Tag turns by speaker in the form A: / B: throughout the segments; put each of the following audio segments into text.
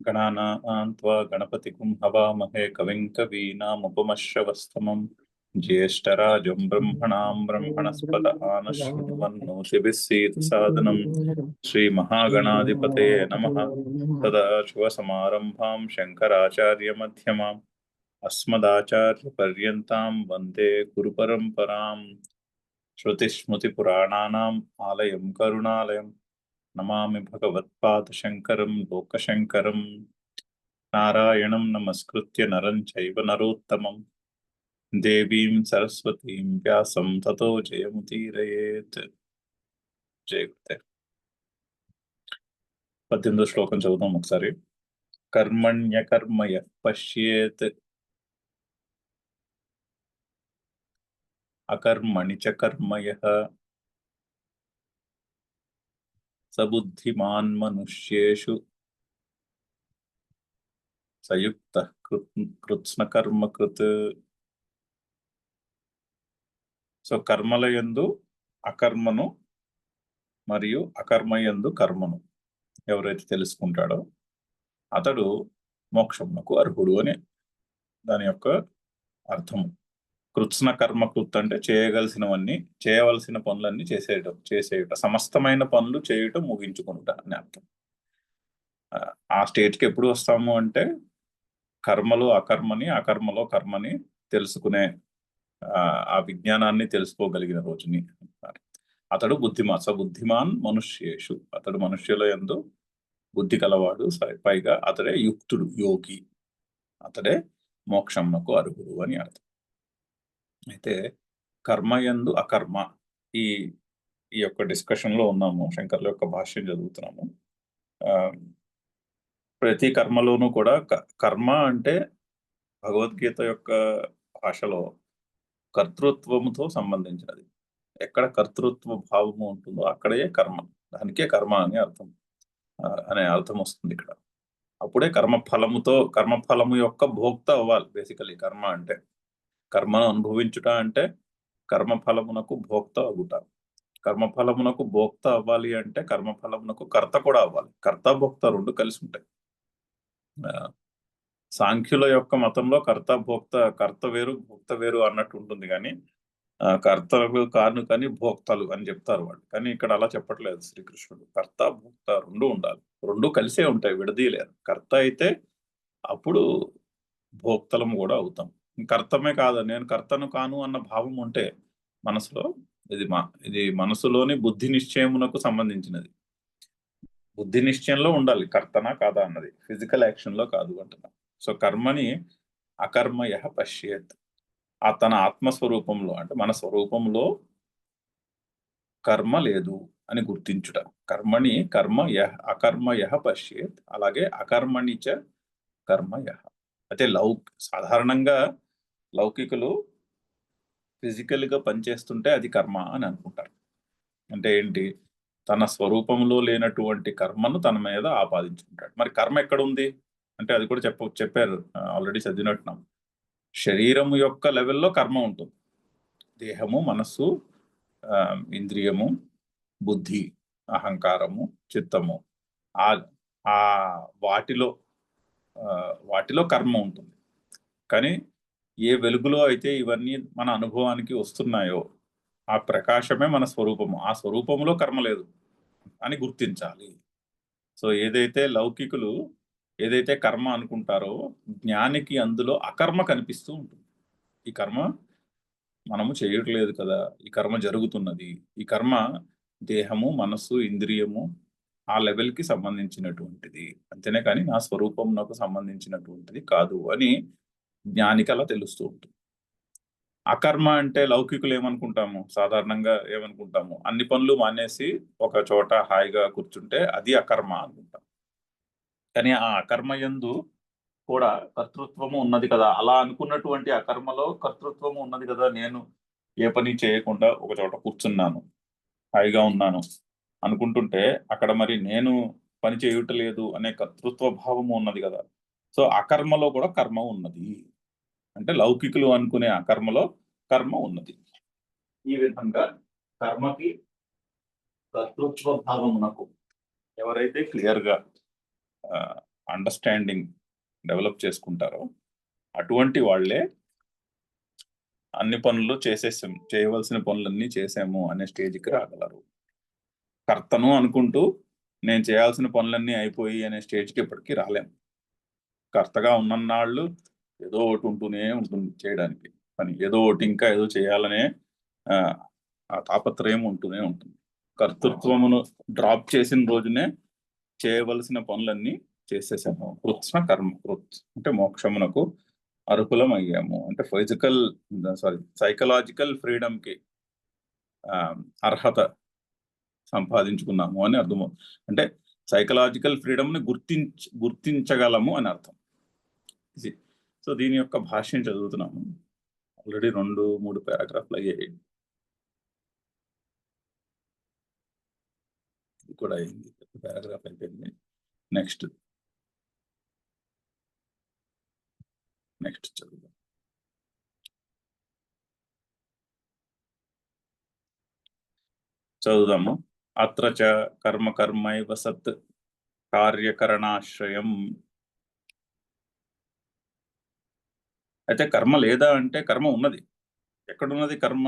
A: गणानां त्वा गणपतिं हवामहे कविं कवीनामुपमश्रवस्तमं ज्येष्ठराजं ब्रह्मणां ब्रह्मणस्पत आनश्वन्नोतिभिः सीदसादनं श्रीमहागणाधिपतये नमः। सदाशिवसमारम्भां शङ्कराचार्यमध्यमाम् अस्मदाचार्यपर्यन्तां वन्दे गुरुपरम्परां। श्रुतिस्मृतिपुराणानाम् आलयं करुणालयं नमामि भगवत्पादशङ्करं लोकशङ्करं। नारायणं नमस्कृत्य नरं चैव नरोत्तमं देवीं सरस्वतीं व्यासं ततो जयमुदीरयेत्। जयते 18 శ్లోకం చదువుతాం ఒకసారి. కర్మణ్యకర్మ యః పశ్యేత్ అకర్మణి చ కర్మ యః స బుద్ధిమాన్ మనుష్యేషు సయుక్తః కృత్స్న కృత్. సో కర్మలయందు అకర్మను మరియు అకర్మయందు కర్మను ఎవరైతే తెలుసుకుంటాడో అతడు మోక్షమునకు అర్హుడు అని దాని యొక్క అర్థము. కృత్స్న కృత్ అంటే చేయవలసిన పనులన్నీ చేసేయుట, సమస్తమైన పనులు చేయుట, ముగించుకుంట అని అర్థం. ఆ స్టేజ్కి ఎప్పుడు వస్తాము అంటే కర్మలో అకర్మని, అకర్మలో కర్మని తెలుసుకునే ఆ విజ్ఞానాన్ని తెలుసుకోగలిగిన రోజుని అతడు బుద్ధిమాన్ మనుష్యేషు, అతడు మనుష్యుల యందు బుద్ధి కలవాడు, పైగా అతడే యుక్తుడు, యోగి, అతడే మోక్షమునకు అర్హుడు అని అర్థం. అయితే కర్మయందు అకర్మ ఈ యొక్క డిస్కషన్ లో ఉన్నాము. శంకర్ల యొక్క భాష్యం చదువుతున్నాము. ప్రతి కర్మలోనూ కూడా కర్మ అంటే భగవద్గీత యొక్క భాషలో కర్తృత్వముతో సంబంధించినది. ఎక్కడ కర్తృత్వ భావము ఉంటుందో అక్కడే కర్మ, దానికే కర్మ అని అర్థం వస్తుంది ఇక్కడ. అప్పుడే కర్మఫలము యొక్క భోక్త అవ్వాలి. బేసికలీ కర్మ అంటే కర్మను అనుభవించుట అంటే కర్మఫలమునకు భోక్త అవ్వుట. కర్మఫలమునకు భోక్త అవ్వాలి అంటే కర్మఫలమునకు కర్త కూడా అవ్వాలి. కర్త భోక్త రెండు కలిసి ఉంటాయి. సాంఖ్యుల యొక్క మతంలో కర్త వేరు భోక్త వేరు అన్నట్టు ఉంటుంది, కానీ కర్తలు కాను కానీ భోక్తలు అని చెప్తారు వాళ్ళు. కానీ ఇక్కడ అలా చెప్పట్లేదు శ్రీకృష్ణుడు. కర్త భోక్త రెండు ఉండాలి, రెండు కలిసే ఉంటాయి, విడదీయలేరు. కర్త అయితే అప్పుడు భోక్తలము కూడా అవుతాం. కర్తమే కాదు, నేను కర్తను కాను అన్న భావం ఉంటే మనసులో, ఇది మనసులోని బుద్ధి నిశ్చయమునకు సంబంధించినది. బుద్ధి నిశ్చయంలో ఉండాలి కర్తనా కాదా అన్నది, ఫిజికల్ యాక్షన్ లో కాదు అంటున్నా. సో కర్మని అకర్మ యః పశ్యేత్, తన ఆత్మస్వరూపంలో అంటే మన స్వరూపంలో కర్మ లేదు అని గుర్తించుట. అకర్మ యః పశ్యేత్, అలాగే అకర్మణి చ కర్మ యః. అయితే సాధారణంగా లౌకికులు ఫిజికల్ గా పనిచేస్తుంటే అది కర్మ అని అనుకుంటారు. అంటే ఏంటి, తన స్వరూపంలో లేనటువంటి కర్మను తన మీద ఆపాదించుకుంటాడు. మరి కర్మ ఎక్కడ ఉంది అంటే అది కూడా చెప్పారు, ఆల్రెడీ చదివినట్టున్నాం. శరీరము యొక్క లెవెల్లో కర్మ ఉంటుంది. దేహము, మనస్సు, ఇంద్రియము, బుద్ధి, అహంకారము, చిత్తము, ఆ వాటిలో కర్మ ఉంటుంది. కానీ ఏ వెలుగులో అయితే ఇవన్నీ మన అనుభవానికి వస్తున్నాయో ఆ ప్రకాశమే మన స్వరూపము. ఆ స్వరూపంలో కర్మ లేదు అని గుర్తించాలి. సో ఏదైతే లౌకికులు ఏదైతే కర్మ అనుకుంటారో జ్ఞానికి అందులో అకర్మ కనిపిస్తూ ఉంటుంది. ఈ కర్మ మనము చేయట్లేదు కదా, ఈ కర్మ జరుగుతున్నది, ఈ కర్మ దేహము, మనస్సు, ఇంద్రియము ఆ లెవెల్కి సంబంధించినటువంటిది అంతేనే, కానీ నా స్వరూపంకు సంబంధించినటువంటిది కాదు అని జ్ఞానికి అలా తెలుస్తూ ఉంటుంది. అకర్మ అంటే లౌకికులు ఏమనుకుంటాము, సాధారణంగా ఏమనుకుంటాము, అన్ని పనులు మానేసి ఒక చోట హాయిగా కూర్చుంటే అది అకర్మ అనుకుంటాం. కానీ ఆ అకర్మ యందు కూడా కర్తృత్వము ఉన్నది కదా, అలా అనుకున్నటువంటి అకర్మలో కర్తృత్వము ఉన్నది కదా. నేను ఏ పని చేయకుండా ఒక చోట కూర్చున్నాను, హాయిగా ఉన్నాను అనుకుంటుంటే అక్కడ మరి నేను పని చేయటలేదు అనే కర్తృత్వ భావము ఉన్నది కదా. సో అకర్మలో కూడా కర్మ ఉన్నది అంటే లౌకికులు అనుకునే అకర్మలో కర్మ ఉన్నది. ఈ విధంగా కర్మకి కర్తృత్వ భావమునకు ఎవరైతే క్లియర్గా అండర్స్టాండింగ్ డెవలప్ చేసుకుంటారో అటువంటి వాళ్ళే అన్ని పనులు చేసేసాము, చేయవలసిన పనులన్నీ చేసాము అనే స్టేజ్కి రాగలరు. కర్తను అనుకుంటూ నేను చేయాల్సిన పనులన్నీ అయిపోయి అనే స్టేజ్కి ఎప్పటికీ రాలేము. కర్తగా ఉన్నన్నాళ్ళు ఏదో ఒకటి ఉంటూనే ఉంటుంది చేయడానికి పని, ఏదో ఒకటి ఇంకా ఏదో చేయాలనే ఆ తాపత్రయం ఉంటూనే ఉంటుంది. కర్తృత్వమును డ్రాప్ చేసిన రోజునే చేయవలసిన పనులన్నీ చేసేసాము. కృత్స్న కర్మ, కృత్ అంటే మోక్షమునకు అర్హులం అయ్యాము, అంటే సైకలాజికల్ ఫ్రీడమ్ కి అర్హత సంపాదించుకున్నాము అని అర్థము. అంటే సైకలాజికల్ ఫ్రీడమ్ ని గుర్తించగలము అని అర్థం. సో దీని యొక్క భాష్యం చదువుతున్నాము. ఆల్రెడీ 2-3 పారాగ్రాఫ్లు అయ్యాయి. ఇది కూడా అయింది, పారాగ్రాఫ్ అయిపోయింది. నెక్స్ట్ చదువుదాం. చదువుదాము. అత్ర చ కర్మ కర్మైవ సత్ కార్యకరణాశ్రయం. అయితే కర్మ లేదా అంటే కర్మ ఉన్నది. ఎక్కడున్నది కర్మ?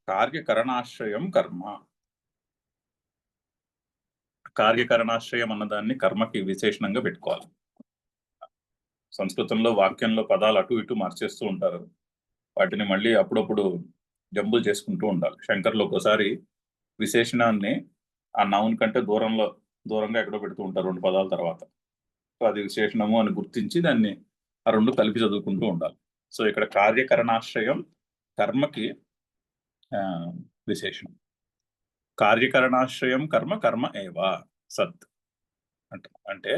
A: కార్యకరణాశ్రయం కర్మ. కార్యకరణాశ్రయం అన్నదాన్ని కర్మకి విశేషణంగా పెట్టుకోవాలి. సంస్కృతంలో వాక్యంలో పదాలు అటు ఇటు మార్చేస్తూ ఉంటారు. వాటిని మళ్ళీ అప్పుడప్పుడు జంబులు చేసుకుంటూ ఉండాలి. శంకర్లు ఒక్కోసారి విశేషణాన్ని ఆ నౌన్ కంటే దూరంగా ఎక్కడో పెడుతూ ఉంటారు 2 పదాల తర్వాత. సో అది విశేషణము అని గుర్తించి దాన్ని ఆ 2 కలిపి చదువుకుంటూ ఉండాలి. సో ఇక్కడ కార్యకరణాశ్రయం కర్మకి విశేషణం. కార్యకరణాశ్రయం కర్మ, కర్మ ఏవా సత్ అంటే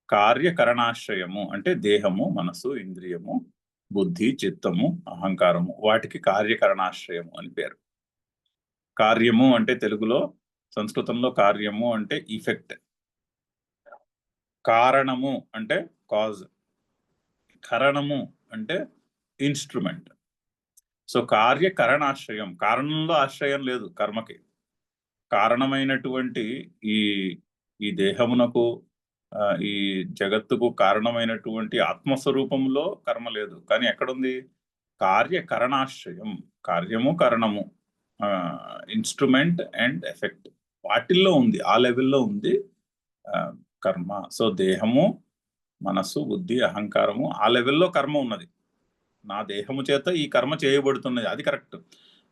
A: కార్యకరణాశ్రయము అంటే దేహము, మనసు, ఇంద్రియము, బుద్ధి, చిత్తము, అహంకారము, వాటికి కార్యకరణాశ్రయము అని పేరు. కార్యము అంటే తెలుగులో, సంస్కృతంలో కార్యము అంటే ఇఫెక్ట్, కారణము అంటే కాజ్, కరణము అంటే ఇన్స్ట్రుమెంట్. సో కార్యకరణాశ్రయం, కారణంలో ఆశ్రయం లేదు కర్మకి. కారణమైనటువంటి ఈ దేహమునకు, ఈ జగత్తుకు కారణమైనటువంటి ఆత్మస్వరూపంలో కర్మ లేదు. కానీ ఎక్కడుంది? కార్యకరణాశ్రయం, కార్యము, కరణము, ఇన్స్ట్రుమెంట్ అండ్ ఎఫెక్ట్, వాటిల్లో ఉంది, ఆ లెవెల్లో ఉంది కర్మ. సో దేహము, మనస్సు, బుద్ధి, అహంకారము, ఆ లెవెల్లో కర్మ ఉన్నది. నా దేహము చేత ఈ కర్మ చేయబడుతున్నది, అది కరెక్ట్.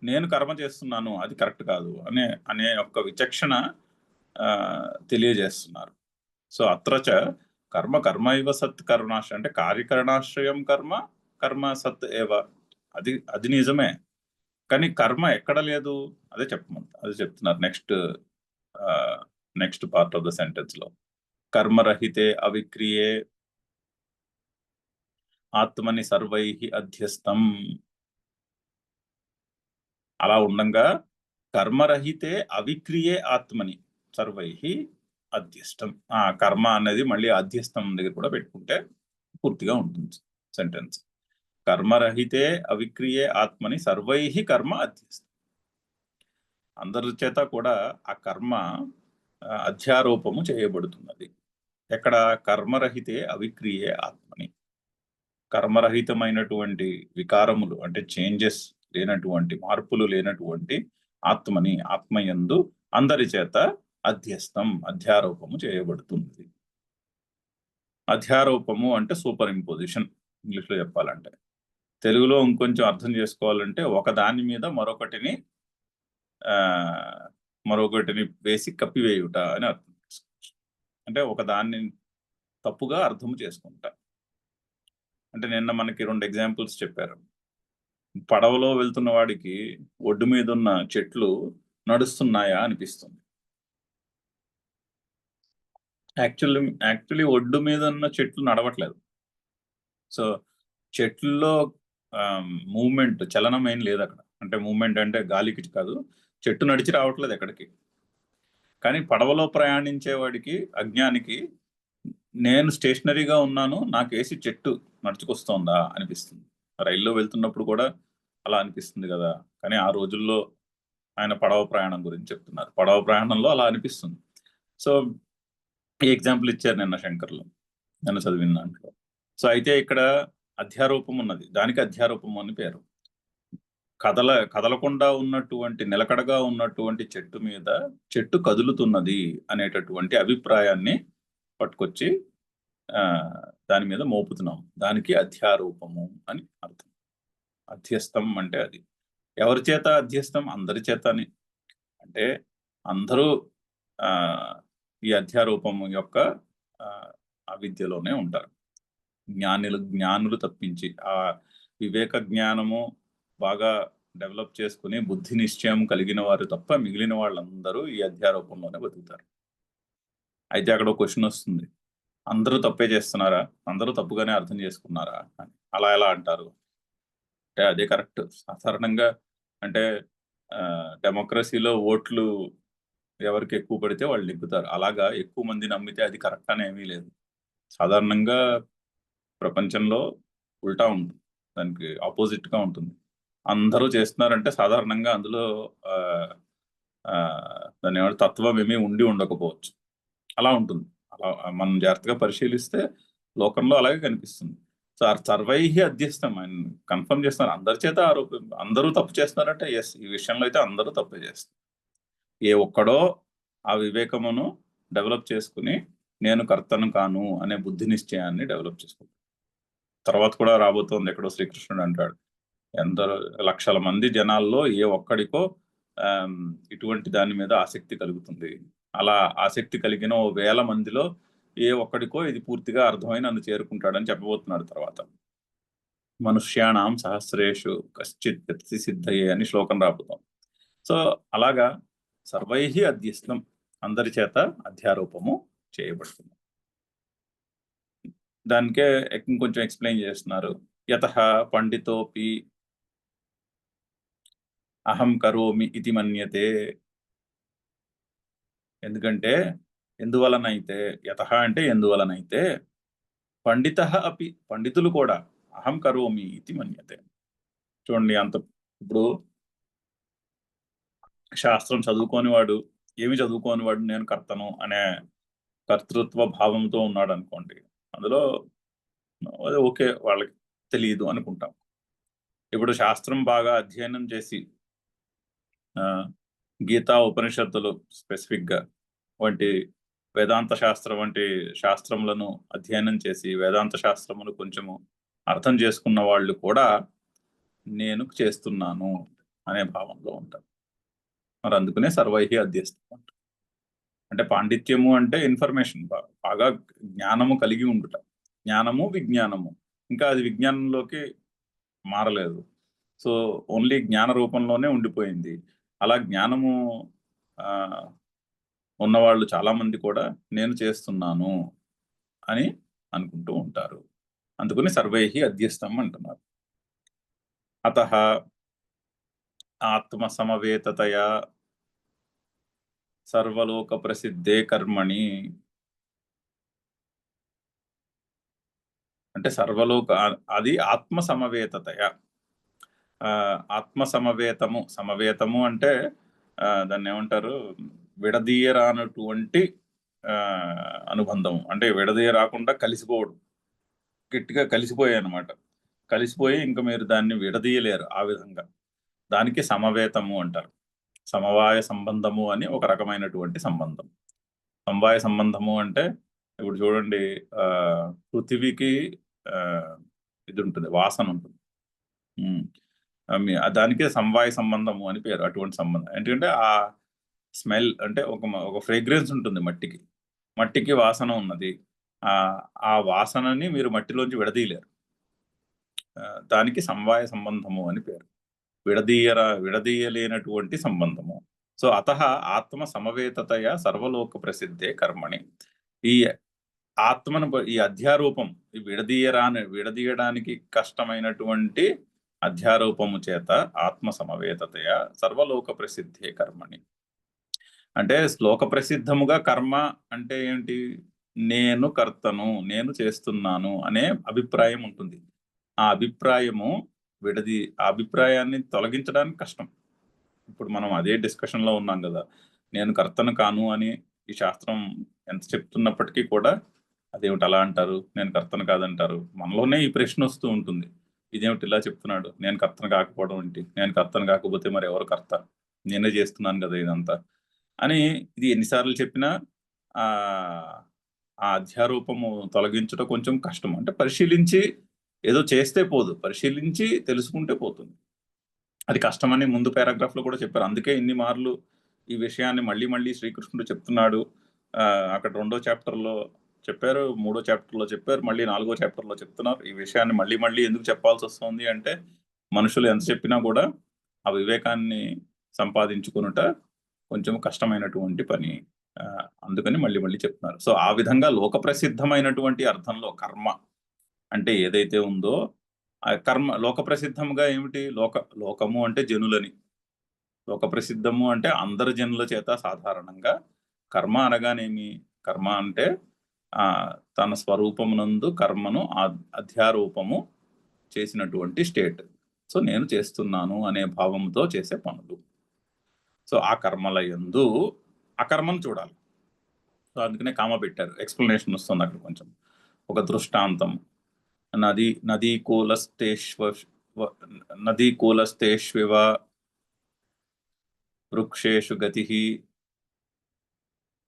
A: నేను కర్మ చేస్తున్నాను, అది కరెక్ట్ కాదు అనే ఒక విచక్షణ తెలియజేస్తున్నారు. సో అత్రచ కర్మ కర్మైవ సత్ కరుణాశ్రయం అంటే కార్యకరణాశ్రయం కర్మ, కర్మ సత్ ఏవ, అది నిజమే. కానీ కర్మ ఎక్కడ లేదు అదే చెప్తున్నారు next part of the sentence లో. కర్మరహితే అవిక్రియే ఆత్మని సర్వై అధ్యస్థం. అలా ఉండంగా కర్మరహితే అవిక్రియే ఆత్మని సర్వై అధ్యస్థం. కర్మ అనేది మళ్ళీ అధ్యస్థం దగ్గర కూడా పెట్టుకుంటే పూర్తిగా ఉంటుంది సెంటెన్స్. కర్మరహితే అవిక్రియే ఆత్మని సర్వై కర్మ అధ్యస్థం. అందరి చేత కూడా ఆ కర్మ అధ్యారోపము చేయబడుతున్నది. ఎక్కడ? కర్మరహితే అవిక్రియే ఆత్మని. కర్మరహితమైనటువంటి వికారములు అంటే చేంజెస్ లేనటువంటి, మార్పులు లేనటువంటి ఆత్మని, ఆత్మయందు అందరి చేత అధ్యస్థం, అధ్యారోపము చేయబడుతుంది. అధ్యారోపము అంటే సూపర్ ఇంపోజిషన్ ఇంగ్లీష్లో చెప్పాలంటే. తెలుగులో ఇంకొంచెం అర్థం చేసుకోవాలంటే ఒకదాని మీద మరొకటిని వేసి కప్పివేయుట అని అర్థం. అంటే ఒకదాన్ని తప్పుగా అర్థం చేసుకుంటా. అంటే నిన్న మనకి 2 ఎగ్జాంపుల్స్ చెప్పారు. పడవలో వెళ్తున్న వాడికి ఒడ్డు మీద ఉన్న చెట్లు నడుస్తున్నాయా అనిపిస్తుంది. యాక్చువల్లీ ఒడ్డు మీద ఉన్న చెట్లు నడవట్లేదు. సో చెట్లలో మూవ్మెంట్, చలనం ఏం లేదు అక్కడ. అంటే మూవ్మెంట్ అంటే గాలికి కాదు, చెట్టు నడిచి రావట్లేదు ఎక్కడికి. కానీ పడవలో ప్రయాణించే వాడికి, అజ్ఞానికి, నేను స్టేషనరీగా ఉన్నాను, నాకేసి చెట్టు నడుచుకొస్తోందా అనిపిస్తుంది. రైల్లో వెళ్తున్నప్పుడు కూడా అలా అనిపిస్తుంది కదా. కానీ ఆ రోజుల్లో ఆయన పడవ ప్రయాణం గురించి చెప్తున్నారు. పడవ ప్రయాణంలో అలా అనిపిస్తుంది. సో ఈ ఎగ్జాంపుల్ ఇచ్చారు నిన్న శంకర్లు, నిన్న చదివిన దాంట్లో. సో అయితే ఇక్కడ అధ్యారూపం ఉన్నది, దానికి అధ్యారూపం అని పేరు. కదలకుండా ఉన్నటువంటి, నిలకడగా ఉన్నటువంటి చెట్టు మీద చెట్టు కదులుతున్నది అనేటటువంటి అభిప్రాయాన్ని పట్టుకొచ్చి దాని మీద మోపుతున్నాం. దానికి అధ్యారూపము అని అర్థం. అధ్యస్థం అంటే అది. ఎవరి చేత అధ్యస్థం? అందరి చేతని. అంటే అందరూ ఈ అధ్యారూపము యొక్క అవిద్యలోనే ఉంటారు. జ్ఞానులు తప్పించి, ఆ వివేక జ్ఞానము బాగా డెవలప్ చేసుకుని బుద్ధి నిశ్చయం కలిగిన వారు తప్ప మిగిలిన వాళ్ళందరూ ఈ అధ్యారూపంలోనే బతుకుతారు. అయితే అక్కడ ఒక క్వశ్చన్ వస్తుంది, అందరూ తప్పే చేస్తున్నారా? అందరూ తప్పుగానే అర్థం చేసుకున్నారా అని. అలా ఎలా అంటారు అంటే అదే కరెక్ట్. సాధారణంగా అంటే డెమోక్రసీలో ఓట్లు ఎవరికి ఎక్కువ పడితే వాళ్ళు నెగ్గుతారు. అలాగా ఎక్కువ మంది నమ్మితే అది కరెక్ట్ అని ఏమీ లేదు. సాధారణంగా ప్రపంచంలో ఉల్టా ఉంటుంది, దానికి ఆపోజిట్ గా ఉంటుంది. అందరూ చేస్తున్నారంటే సాధారణంగా అందులో దాని ఏమంటే తత్వం ఏమీ ఉండి ఉండకపోవచ్చు. అలా ఉంటుంది. అలా మనం జాగ్రత్తగా పరిశీలిస్తే లోకంలో అలాగే కనిపిస్తుంది. సర్వైహి అధ్యస్థం, ఆయన కన్ఫర్మ్ చేస్తున్నారు, అందరి చేత అందరూ తప్పు చేస్తున్నారంటే ఎస్, ఈ విషయంలో అయితే అందరూ తప్పే చేస్తారు. ఏ ఒక్కడో ఆ వివేకమును డెవలప్ చేసుకుని నేను కర్తను కాను అనే బుద్ధి నిశ్చయాన్ని డెవలప్ చేసుకుంటాను. తర్వాత కూడా రాబోతోంది, ఎక్కడో శ్రీకృష్ణుడు అంటాడు, ఎందరో లక్షల మంది జనాల్లో ఏ ఒక్కడికో ఇటువంటి దాని మీద ఆసక్తి కలుగుతుంది. అలా ఆసక్తి కలిగిన 1000 మందిలో ఏ ఒక్కడికో ఇది పూర్తిగా అర్థమై నన్ను చేరుకుంటాడని చెప్పబోతున్నాడు తర్వాత. మనుష్యాణం సహస్రేషు కశ్చిత్ గతి సిద్ధయే అని శ్లోకం రాబోతాం. సో అలాగా సర్వైహి అధ్యస్థం, అందరి చేత అధ్యారూపము చేయబడుతుంది. దానికే ఇంకొంచెం ఎక్స్ప్లెయిన్ చేస్తున్నారు. యతః పండితోపి అహం కరోమి ఇది మన్యతే. ఎందుకంటే ఎందువలనైతే, యతః అంటే ఎందువలనైతే, పండితః అపి పండితులు కూడా అహం కరోమి ఇది మన్యతే. చూడండి, అంత ఇప్పుడు శాస్త్రం చదువుకోని వాడు, ఏమి చదువుకోని వాడు నేను కర్తను అనే కర్తృత్వ భావంతో ఉన్నాడు అనుకోండి, అందులో అదే ఓకే, వాళ్ళకి తెలియదు అనుకుంటాం. ఇప్పుడు శాస్త్రం బాగా అధ్యయనం చేసి గీతా ఉపనిషత్తులు స్పెసిఫిక్ గా వంటి వేదాంత శాస్త్రం వంటి శాస్త్రములను అధ్యయనం చేసి వేదాంత శాస్త్రమును కొంచెము అర్థం చేసుకున్న వాళ్ళు కూడా నేను చేస్తున్నాను అనే భావంలో ఉంటారు. మరి అందుకనే సర్వైహి అధ్యస్థం అంటే పాండిత్యము అంటే ఇన్ఫర్మేషన్, బాగా జ్ఞానము కలిగి ఉండుట. జ్ఞానము విజ్ఞానము, ఇంకా అది విజ్ఞానంలోకి మారలేదు. సో ఓన్లీ జ్ఞాన రూపంలోనే ఉండిపోయింది. అలా జ్ఞానము ఉన్నవాళ్ళు చాలా మంది కూడా నేను చేస్తున్నాను అని అనుకుంటూ ఉంటారు. అందుకని సర్వైహి అధ్యస్థం అంటున్నారు. అతః ఆత్మ సమవేతతయా సర్వలోక ప్రసిద్ధే కర్మణి. అంటే సర్వలోక, అది ఆత్మ సమవేతతయ, ఆత్మ సమవేతము. సమవేతము అంటే దాన్ని ఏమంటారు, విడదీయరానటువంటి అనుబంధం. అంటే విడదీయరాకుండా కలిసిపోవడం, గట్టిగా కలిసిపోయాయి అనమాట. కలిసిపోయి ఇంకా మీరు దాన్ని విడదీయలేరు. ఆ విధంగా దానికి సమవేతము అంటారు. సమవాయ సంబంధము అని ఒక రకమైనటువంటి సంబంధం. సమవాయ సంబంధము అంటే ఇప్పుడు చూడండి, పృథివీకి ఇది ఉంటుంది, వాసన ఉంటుంది. దానికే సమవాయ సంబంధము అని పేరు. అటువంటి సంబంధం ఎందుకంటే ఆ స్మెల్ అంటే ఒక ఫ్రేగ్రెన్స్ ఉంటుంది మట్టికి. మట్టికి వాసన ఉన్నది. ఆ వాసనని మీరు మట్టిలోంచి విడదీయలేరు. దానికి సమవాయ సంబంధము అని పేరు. విడదీయలేనటువంటి సంబంధము. సో అతః ఆత్మ సమవేతతయ సర్వలోక ప్రసిద్ధే కర్మణి. ఈ ఆత్మను, ఈ అధ్యారూపం, విడదీయడానికి కష్టమైనటువంటి అధ్యారూపము చేత ఆత్మ సమవేతతయ సర్వలోక ప్రసిద్ధే కర్మణి. అంటే శ్లోక ప్రసిద్ధముగా కర్మ అంటే ఏంటి? నేను కర్తను, నేను చేస్తున్నాను అనే అభిప్రాయం ఉంటుంది. ఆ అభిప్రాయాన్ని తొలగించడానికి కష్టం. ఇప్పుడు మనం అదే డిస్కషన్ లో ఉన్నాం కదా, నేను కర్తను కాను అని ఈ శాస్త్రం ఎంత చెప్తున్నప్పటికీ కూడా అదేమిటి అలా అంటారు, నేను కర్తను కాదంటారు. మనలోనే ఈ ప్రశ్న వస్తూ ఉంటుంది, ఇదేమిటి ఇలా చెప్తున్నాడు, నేను కర్తను కాకపోవడం ఏంటి, నేను కర్తను కాకపోతే మరి ఎవరు కర్త, నేనే చేస్తున్నాను కదా ఇదంతా అని. ఇది ఎన్నిసార్లు చెప్పినా ఆ ఆ అధ్యారూపము తొలగించడం కొంచెం కష్టం. అంటే పరిశీలించి ఏదో చేస్తే పోదు, పరిశీలించి తెలుసుకుంటే పోతుంది. అది కష్టమని ముందు పారాగ్రాఫ్ లో కూడా చెప్పారు. అందుకే ఇన్ని మార్లు ఈ విషయాన్ని మళ్ళీ మళ్ళీ శ్రీకృష్ణుడు చెప్తున్నాడు. అక్కడ 2వ చాప్టర్ లో చెప్పారు, 3వ చాప్టర్ లో చెప్పారు, మళ్ళీ 4వ చాప్టర్ లో చెప్తున్నారు. ఈ విషయాన్ని మళ్ళీ మళ్ళీ ఎందుకు చెప్పాల్సి వస్తుంది అంటే, మనుషులు ఎంత చెప్పినా కూడా ఆ వివేకాన్ని సంపాదించుకునుట కొంచెం కష్టమైనటువంటి పని. అందుకని మళ్ళీ మళ్ళీ చెప్తున్నారు. సో ఆ విధంగా లోక ప్రసిద్ధమైనటువంటి అర్థంలో కర్మ అంటే ఏదైతే ఉందో, ఆ కర్మ లోక ప్రసిద్ధముగా ఏమిటి, లోకము అంటే జనులని, లోక ప్రసిద్ధము అంటే అందరు జనుల చేత సాధారణంగా. కర్మ అనగానేమి, కర్మ అంటే తన స్వరూపమునందు కర్మను అధ్యారూపము చేసినటువంటి స్టేట్. సో నేను చేస్తున్నాను అనే భావంతో చేసే పనులు. సో ఆ కర్మల యందు అకర్మను చూడాలి. సో అందుకనే కామ పెట్టారు. ఎక్స్ప్లెనేషన్ వస్తుంది అక్కడ కొంచెం, ఒక దృష్టాంతం. నదీకూలస్థేష్వివ వృక్షేషు గతిః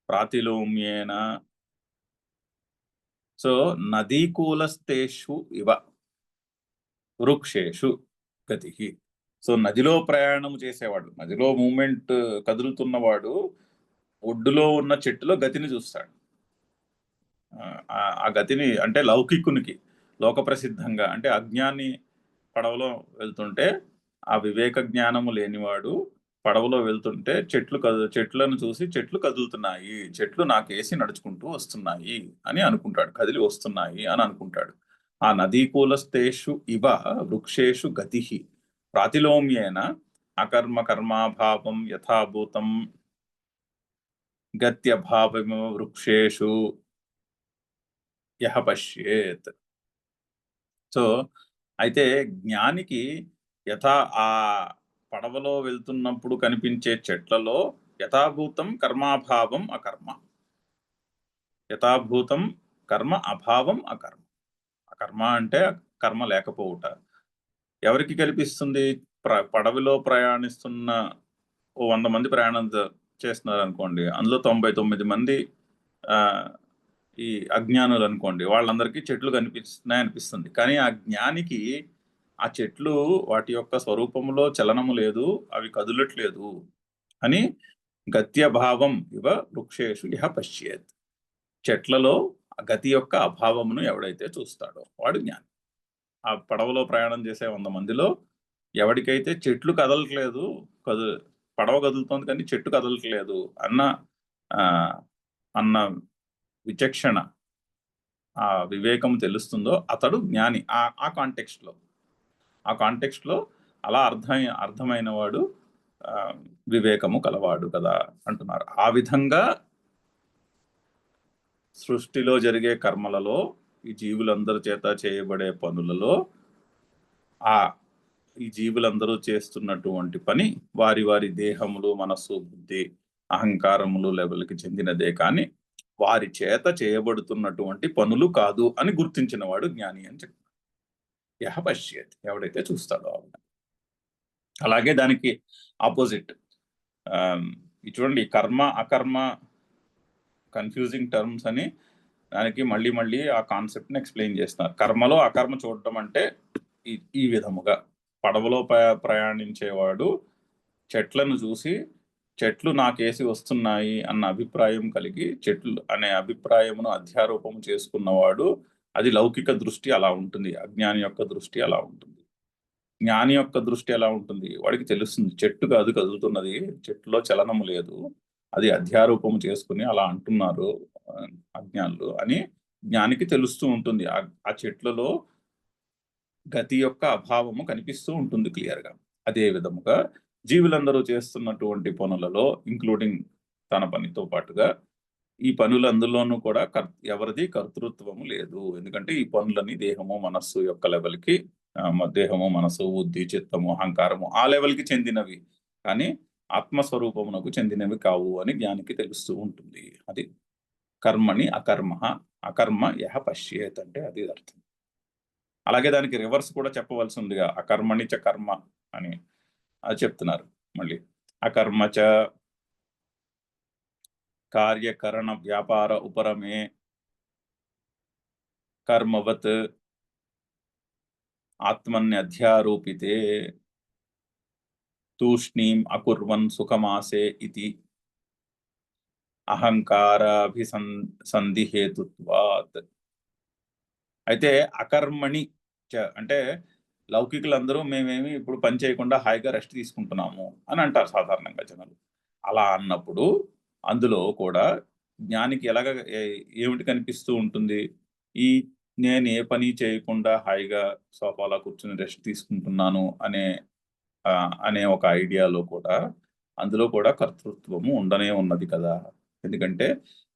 A: ప్రాతిలోమ్యేన. సో నదీకూలస్థేషు ఇవ వృక్షేషు గతిః. సో నదిలో ప్రయాణం చేసేవాడు, నదిలో మూమెంట్ కదులుతున్నవాడు ఒడ్డులో ఉన్న చెట్టులో గతిని చూస్తాడు. ఆ గతిని అంటే లౌకికునికి, లోక ప్రసిద్ధంగా అంటే అజ్ఞాని పడవలో వెళ్తుంటే ఆ వివేక జ్ఞానము లేనివాడు పడవలో వెళ్తుంటే చెట్లను చూసి చెట్లు కదులుతున్నాయి, చెట్లు నాకేసి నడుచుకుంటూ వస్తున్నాయి అని అనుకుంటాడు, కదిలి వస్తున్నాయి అని అనుకుంటాడు. ఆ నదీకూలస్థేషు ఇవ వృక్షేషు గతిః ప్రాతిలోమ్యేన అకర్మ కర్మాభావం యథాభూతం గత్యభావమివ వృక్షేషు యః పశ్యేత్. సో అయితే జ్ఞానికి ఆ పడవలో వెళ్తున్నప్పుడు కనిపించే చెట్లలో యథాభూతం కర్మాభావం అకర్మ, యథాభూతం కర్మ అభావం అకర్మ. అకర్మ అంటే కర్మ లేకపోవుట. ఎవరికి కల్పిస్తుంది? పడవలో ప్రయాణిస్తున్న 100 మంది ప్రయాణం చేస్తున్నారు అనుకోండి, అందులో 99 మంది ఈ అజ్ఞానులు అనుకోండి, వాళ్ళందరికీ చెట్లు కనిపిస్తున్నాయి అనిపిస్తుంది. కానీ ఆ జ్ఞానికి ఆ చెట్లు వాటి యొక్క స్వరూపంలో చలనము లేదు, అవి కదులట్లేదు అని గత్యభావం ఇవ వృక్షేషు ఇహ పశ్యేత్. చెట్లలో గతి యొక్క అభావమును ఎవడైతే చూస్తాడో వాడు జ్ఞాని. ఆ పడవలో ప్రయాణం చేసే 100 మందిలో ఎవరికైతే చెట్లు కదలట్లేదు, పడవ కదులుతోంది కానీ చెట్టు కదలట్లేదు అన్న విచక్షణ, ఆ వివేకం తెలుస్తుందో అతడు జ్ఞాని. ఆ కాంటెక్స్ట్ లో అలా అర్థమైన వాడు వివేకము కలవాడు కదా అంటున్నారు. ఆ విధంగా సృష్టిలో జరిగే కర్మలలో, ఈ జీవులందరి చేత చేయబడే పనులలో ఈ జీవులందరూ చేస్తున్నటువంటి పని వారి వారి దేహములు, మనస్సు, బుద్ధి, అహంకారములు లెవెల్కి చెందినదే కానీ వారి చేత చేయబడుతున్నటువంటి పనులు కాదు అని గుర్తించిన వాడు జ్ఞాని అని చెప్తారు. యః పశ్యేత్, ఎవడైతే చూస్తాడో. అలాగే దానికి ఆపోజిట్ చూడండి, కర్మ అకర్మ కన్ఫ్యూజింగ్ టర్మ్స్ అని దానికి మళ్ళీ మళ్ళీ ఆ కాన్సెప్ట్ ని ఎక్స్ప్లెయిన్ చేస్తున్నారు. కర్మలో అకర్మ చూడటం అంటే ఈ విధముగా, పడవలో ప్రయాణించేవాడు చెట్లను చూసి చెట్లు నాకేసి వస్తున్నాయి అన్న అభిప్రాయం కలిగి, చెట్లు అనే అభిప్రాయమును అధ్యారూపము చేసుకున్నవాడు, అది లౌకిక దృష్టి అలా ఉంటుంది. అజ్ఞాని యొక్క దృష్టి అలా ఉంటుంది. జ్ఞాని యొక్క దృష్టి ఎలా ఉంటుంది? వాడికి తెలుస్తుంది చెట్టు కాదు కదులుతున్నది, చెట్టులో చలనము లేదు, అది అధ్యారూపము చేసుకుని అలా అంటున్నారు అజ్ఞానులు అని జ్ఞానికి తెలుస్తూ ఉంటుంది. ఆ చెట్లలో గతి యొక్క అభావము కనిపిస్తూ ఉంటుంది క్లియర్గా. అదే విధముగా జీవులందరూ చేస్తున్నటువంటి పనులలో, ఇంక్లూడింగ్ తన పనితో పాటుగా, ఈ పనులందులోనూ కూడా ఎవరిది కర్తృత్వము లేదు. ఎందుకంటే ఈ పనులని దేహము మనస్సు యొక్క లెవెల్కి, దేహము మనస్సు బుద్ధి చిత్తము అహంకారము ఆ లెవెల్కి చెందినవి కానీ ఆత్మస్వరూపమునకు చెందినవి కావు అని జ్ఞానికి తెలుస్తూ ఉంటుంది. అది కర్మణి అకర్మ అకర్మ యహ పశ్యేత్ అంటే అది అర్థం. అలాగే దానికి రివర్స్ కూడా చెప్పవలసి ఉందిగా, అకర్మణి చ కర్మ అని అది చెప్తున్నారు మళ్ళీ. అకర్మ చ కార్యకరణ వ్యాపార ఉపరమే కర్మవత్ ఆత్మన్యధ్యారోపితే తూష్ణీం అకుర్వన్ సుఖమాసే ఇతి అహంకారాభిసంధిహేతుత్వాత్. అయితే అకర్మణి అంటే లౌకికులందరూ మేమేమి ఇప్పుడు పని చేయకుండా హాయిగా రెస్ట్ తీసుకుంటున్నాము అని అంటారు సాధారణంగా జనాలు. అలా అన్నప్పుడు అందులో కూడా జ్ఞానికి ఎలాగ ఏమిటి కనిపిస్తూ ఉంటుంది? ఈ నేను ఏ పని చేయకుండా హాయిగా సోఫాలో కూర్చుని రెస్ట్ తీసుకుంటున్నాను అనే ఒక ఐడియాలో కూడా అందులో కూడా కర్తృత్వము ఉండనే ఉన్నది కదా. ఎందుకంటే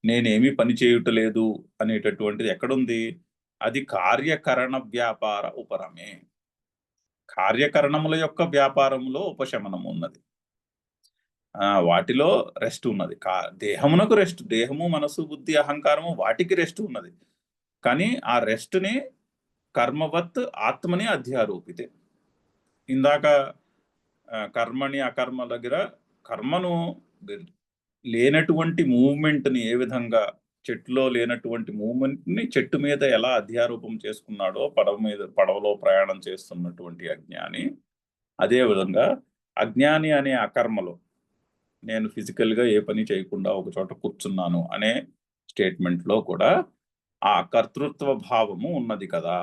A: నేనేమి పని చేయుటలేదు అనేటటువంటిది ఎక్కడుంది? అది కార్యకరణ వ్యాపార ఉపరమే. కార్యకరణముల యొక్క వ్యాపారంలో ఉపశమనం ఉన్నది. వాటిలో రెస్ట్ ఉన్నది. దేహమునకు రెస్ట్, దేహము మనసు బుద్ధి అహంకారము వాటికి రెస్ట్ ఉన్నది. కానీ ఆ రెస్ట్ని కర్మవత్ ఆత్మని అధ్యారోపితే. ఇందాక కర్మని అకర్మ దగ్గర కర్మను లేనటువంటి మూవ్మెంట్ని ఏ విధంగా, చెట్టులో లేనటువంటి మూవ్మెంట్ని చెట్టు మీద ఎలా అధ్యారూపం చేసుకున్నాడో పడవలో ప్రయాణం చేస్తున్నటువంటి అజ్ఞాని, అదే విధంగా అజ్ఞాని అనే అకర్మలో నేను ఫిజికల్గా ఏ పని చేయకుండా ఒక చోట కూర్చున్నాను అనే స్టేట్మెంట్లో కూడా ఆ కర్తృత్వ భావము ఉన్నది కదా.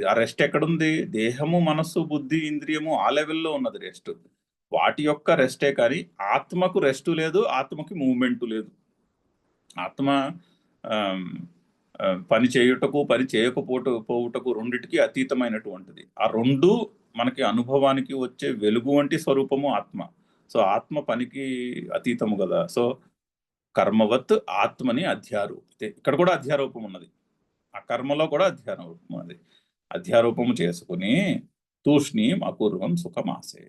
A: ఆ రెస్ట్ ఎక్కడుంది? దేహము మనస్సు బుద్ధి ఇంద్రియము ఆ లెవెల్లో ఉన్నది రెస్ట్. వాటి యొక్క రెస్టే కానీ ఆత్మకు రెస్ట్ లేదు, ఆత్మకి మూవ్మెంట్ లేదు. ఆత్మ పని చేయుటకు పని చేయకపోవుటకు రెండిటికి అతీతమైనటువంటిది. ఆ రెండు మనకి అనుభవానికి వచ్చే వెలుగు వంటి స్వరూపము ఆత్మ. సో ఆత్మ పనికి అతీతము కదా. సో కర్మవత్ ఆత్మని అధ్యారూపితే, ఇక్కడ కూడా అధ్యారూపం ఉన్నది, ఆ కర్మలో కూడా అధ్యారూపం ఉన్నది. అధ్యారూపము చేసుకుని తూష్ణీం అపూర్వం సుఖమాసే,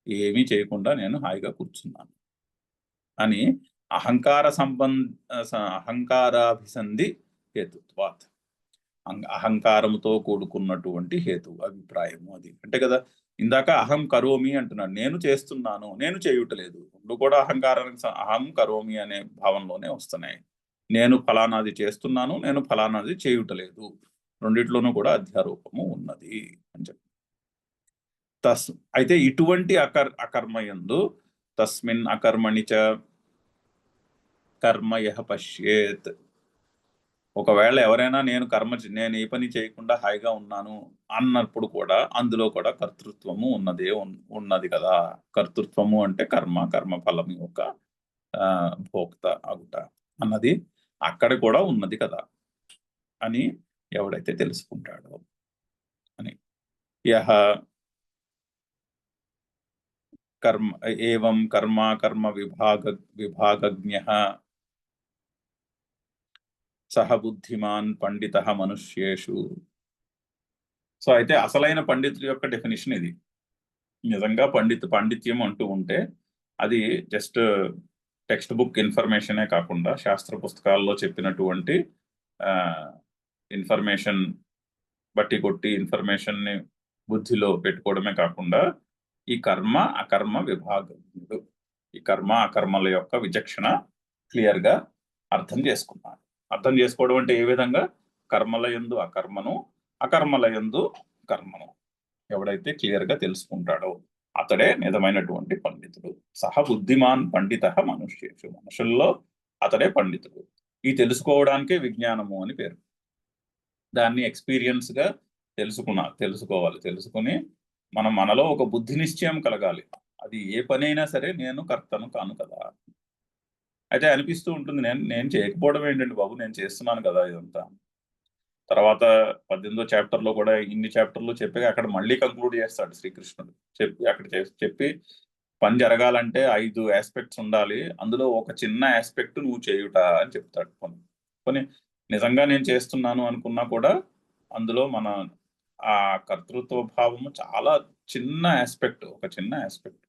A: ఏమీ చేయకుండా నేను హాయిగా కూర్చున్నాను అని అహంకారాభిసంధి హేతుత్వాత్, అహంకారముతో కూడుకున్నటువంటి హేతు అభిప్రాయము అది. అంటే కదా ఇందాక అహం కరోమి అంటున్నాడు, నేను చేస్తున్నాను, నేను చేయుటలేదు. రెండు కూడా అహంకారానికి అహం కరోమి అనే భావంలోనే వస్తున్నాయి. నేను ఫలానాది చేస్తున్నాను, నేను ఫలానాది చేయుటలేదు, రెండిట్లోనూ కూడా అధ్యారూపము ఉన్నది అని చెప్పి. అయితే ఇటువంటి అకర్మయందు తస్మిన్ అకర్మణి చ కర్మ యహ పశ్యేత్. ఒకవేళ ఎవరైనా నేను ఏ పని చేయకుండా హాయిగా ఉన్నాను అన్నప్పుడు కూడా అందులో కూడా కర్తృత్వము ఉన్నది కదా. కర్తృత్వము అంటే కర్మ ఫలం యొక్క భోక్త అగుట అన్నది అక్కడ కూడా ఉన్నది కదా అని ఎవడైతే తెలుసుకుంటాడో అని. యహ కర్మ ఏవం కర్మ విభాగజ్ఞః సహ బుద్ధిమాన్ పండిత మనుష్యేషు. సో అయితే అసలైన పండితుడి యొక్క డెఫినేషన్ ఇది. నిజంగా పాండిత్యం అంటూ ఉంటే అది జస్ట్ టెక్స్ట్ బుక్ ఇన్ఫర్మేషనే కాకుండా శాస్త్ర పుస్తకాల్లో చెప్పినటువంటి ఇన్ఫర్మేషన్ బట్టి కొట్టి ఇన్ఫర్మేషన్ని బుద్ధిలో పెట్టుకోవడమే కాకుండా ఈ కర్మ అకర్మ విభాగజ్ఞుడు, ఈ కర్మ అకర్మల యొక్క విచక్షణ క్లియర్గా అర్థం చేసుకున్నాడు. అర్థం చేసుకోవడం అంటే ఏ విధంగా? కర్మల యందు అకర్మను, అకర్మల యందు కర్మను ఎవడైతే క్లియర్గా తెలుసుకుంటాడో అతడే నిజమైనటువంటి పండితుడు. సహ బుద్ధిమాన్ పండిత మనుష్యేషు, మనుషుల్లో అతడే పండితుడు. ఈ తెలుసుకోవడానికే విజ్ఞానము అని పేరు. దాన్ని ఎక్స్పీరియన్స్గా తెలుసుకోవాలి. తెలుసుకుని మనలో ఒక బుద్ధి నిశ్చయం కలగాలి. అది ఏ పని అయినా సరే నేను కర్తను కాను కదా. అయితే అనిపిస్తూ ఉంటుంది, నేను చేయకపోవడం ఏంటండి బాబు, నేను చేస్తున్నాను కదా ఇదంతా. తర్వాత 18వ చాప్టర్లో కూడా ఇన్ని చాప్టర్లు చెప్పి అక్కడ మళ్ళీ కంక్లూడ్ చేస్తాడు శ్రీకృష్ణుడు. చెప్పి పని జరగాలంటే 5 ఆస్పెక్ట్స్ ఉండాలి, అందులో ఒక చిన్న ఆస్పెక్ట్ నువ్వు చేయుట అని చెప్తాడు. కొన్ని నిజంగా నేను చేస్తున్నాను అనుకున్నా కూడా అందులో మన ఆ కర్తృత్వ భావము చాలా చిన్న ఆస్పెక్ట్, ఒక చిన్న ఆస్పెక్ట్.